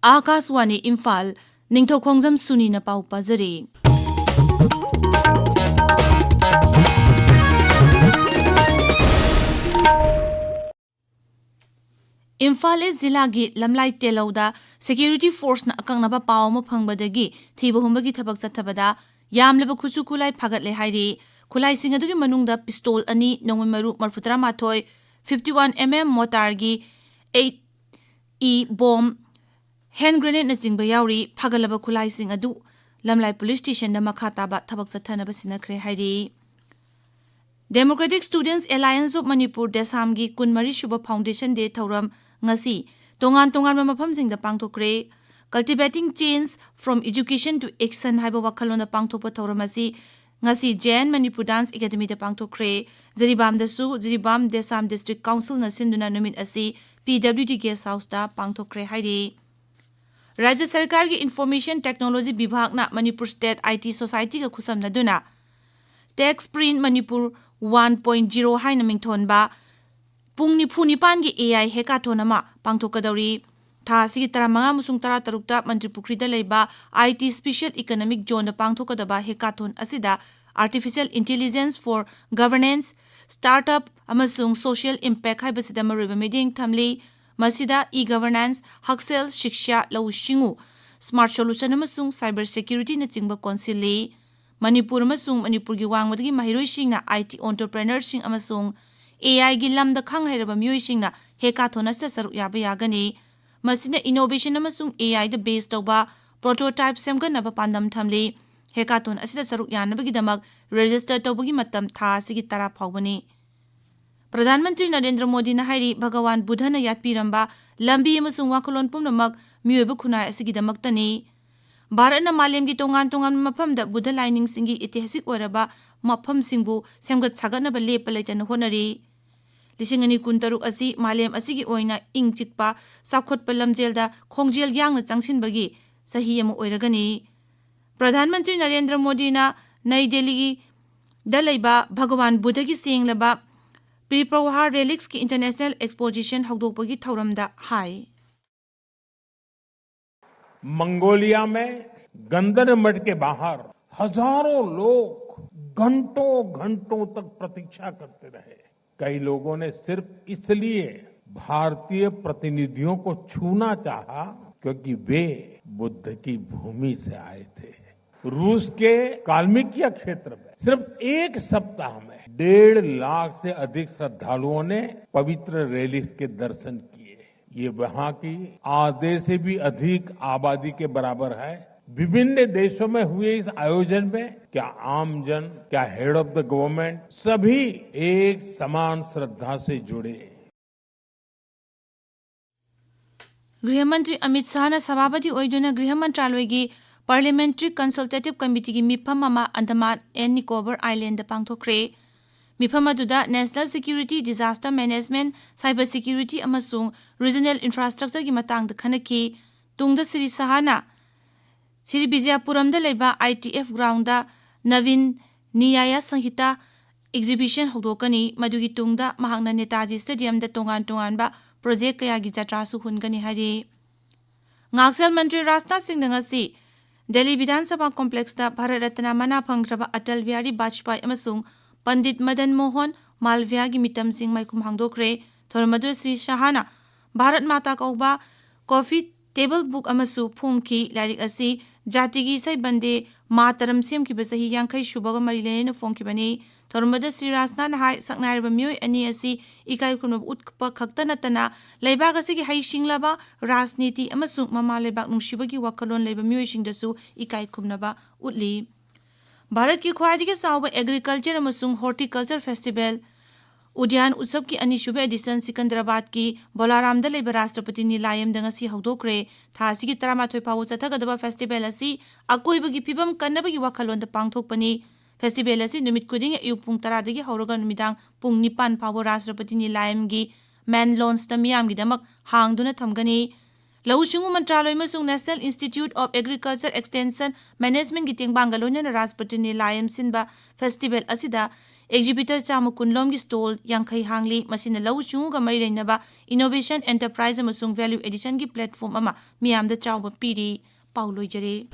Akaswani Imphal Ningthoukhongjam Suni na pau pazari. Imphal is zilagi lamlai telauda security force na akangnaba pau mo phangbadagi thiba humbagi thabak chathabada yamleba khusu khulai phagatle hairi khulai sing adugi manungda pistol ani nongmai maru marfutara mathoi 51mm motargi 8E bomb hand grenade na jingba yauri phagalaba khulai sing adu lamlai police station da makhataba thabak chathanaba sinakre hairi Democratic Students Alliance of Manipur Desamgi Kunmari Shuba Foundation Day Thauram ngasi tongan mafamsing da pangthokre cultivating change from education to action haiba wakhalon da pangthokpa thauramasi ngasi Jain Manipur Dance Academy da pangthokre Jiribam da su Jiribam Desam District Council na sinduna numit asi PWD Guest House da pangthokre hairi Rajya Sarkar ki Information Technology Vibhag na Manipur State IT Society ka khusam na duna Tech Sprint Manipur 1.0 haina mingthon ba pung ni phuni pan gi AI hackathon ama pangthokadori tha sigi 15 musung 16 ta Mantri Pukri da leiba IT Special Economic Zone da pangthokadaba hackathon asida Artificial Intelligence for Governance Startup amasung Social Impact haibasida mariba meeting thamli masida e-governance haksel shiksha lawshingu smart solution amasung cyber security na chingba council Manipur amasung Manipur gi wangmadagi mahiroi singna IT entrepreneurs sing amasung AI gi lamda khang hairaba myoi singna hackathon asa saru yaba yagani masina innovation amasung AI da base tawba prototype semganaba pandam thamli hackathon asida saru yanabagi damak register tawbagi matam tha sigi tara phawbani Pradhan Mantri Narendra Modi na hairi Bhagawan Buddha na yatpiramba lambi amasung wakolon pumnamak myoiba khunai asigi damaktani Bharat na malem gi tongan mafam da Buddha lining singi itihasik oraba mafam singbu semgat sagatna ba lepa laitana honari lisingani kuntaruk asi malem asigi oina ingchikpa sakhotpa lamjel da khongjel yang na changsin bagi sahi ama oiragani Pradhan Mantri Narendra Modi na Nai Delhi gi dalaiba Bhagawan Buddha gi senglaba Pre-Prawahar Relics ki International Exposition hawdokpagi thauramda hai Mongolia में गंदर मठ के बाहर हजारों लोग घंटों तक प्रतीक्षा करते रहे कई लोगों ने सिर्फ इसलिए भारतीय प्रतिनिधियों को छूना चाहा क्योंकि वे बुद्ध की भूमि से आए थे रूस के काल्मिकिया क्षेत्र में सिर्फ एक सप्ताह में 1.5 लाख से अधिक श्रद्धालुओं ने पवित्र रेलिक्स के दर्शन किए ये वहां की आधे से भी अधिक आबादी के बराबर है विभिन्न देशों में हुए इस आयोजन में क्या आमजन क्या हेड ऑफ द गवर्नमेंट सभी एक समान श्रद्धा से जुड़े गृह मंत्री अमित शाह ना सभापति ओइदुना गृह मंत्रालय की पार्लियामेंट्री कंसल्टेटिव कमिटी की मिफम अमा अंडमान एंड निकोबार आइलैंड दा पांगथोखरे मिफम अदुदा national security disaster management cyber security अमसुंग रीजनल इंफ्रास्ट्रक्चर की मतंग द खनकी तुंगद श्री सहाना श्री बिजयपुरम द लेबा ITF ग्राउंड दा नवीन न्याय संहिता एग्जीबिशन हौदोकनी मदुगी तुंगदा महांगना नेताजी स्टेडियम द तोंगान बा प्रोजेक्ट कया गी जत्रासु हुनगनी हारी ngaksel मंत्री राजनाथ सिंह ngasi दिल्ली विधानसभा कॉम्प्लेक्स दा भारत रत्न मना फंगख्रबा अटल बिहारी वाजपेयी अमसुंग पंडित मदन मोहन मालविया की मितम सिंह माइकुम हांगदोखरे थोरमदु श्री शाहना भारत माता कौबा कॉफी टेबल बुक अमसु फोंखी लाइरिक असि जाति की सै बंदे मातरम सेम की बसही यांखै सुबग मरिलेने फोंखिबनी थोरमदु श्री राजनाथ हाय सकनाइरब म्योय अनि असि इकाई खुन उत्प खक्ता नतना लेबाग असि की हाइसिंगलाबा राजनीति अमसु ममा लेबाग नुसिबगी वखलोन लेब म्योय सिंगदसु इकाई खुमनबा उतली भारत की ख्वाइदगी चाउबा एग्रीकल्चर अमसुंग हॉर्टिकल्चर फेस्टिवल उद्यान उत्सव की अनिसुबे एडिशन सिकंदराबाद की बोलारामदा लेबा राष्ट्रपति निलायम दंगसी हौदोखरे थासी की 13 फाउ चथगदबा फेस्टिवल असि अकोइबगी फिबम कन्नबगी वखलोंद पांगथोकपनी फेस्टिवल असि नुमित खुदिंग अयु पुंग 10 दगी हौरगा नुमिदांग पुंग 9 फाउ राष्ट्रपति निलायम गी मैन लॉन्च तमियाम गी दमक हांगदुना थमगनी लौशिंगु मंत्रालय मसुंग national institute of agriculture extension management की तेंगबांग लोइना राष्ट्रपति निलायम सिनबा फेस्टिवल असिदा Exhibitor Chamu Kunlomgi stall Yankai Hangli Masina Lau Chunga Marinaba Innovation Enterprise Amasung Value Addition gi platform ama miyam da chawba piri Paulo Jare.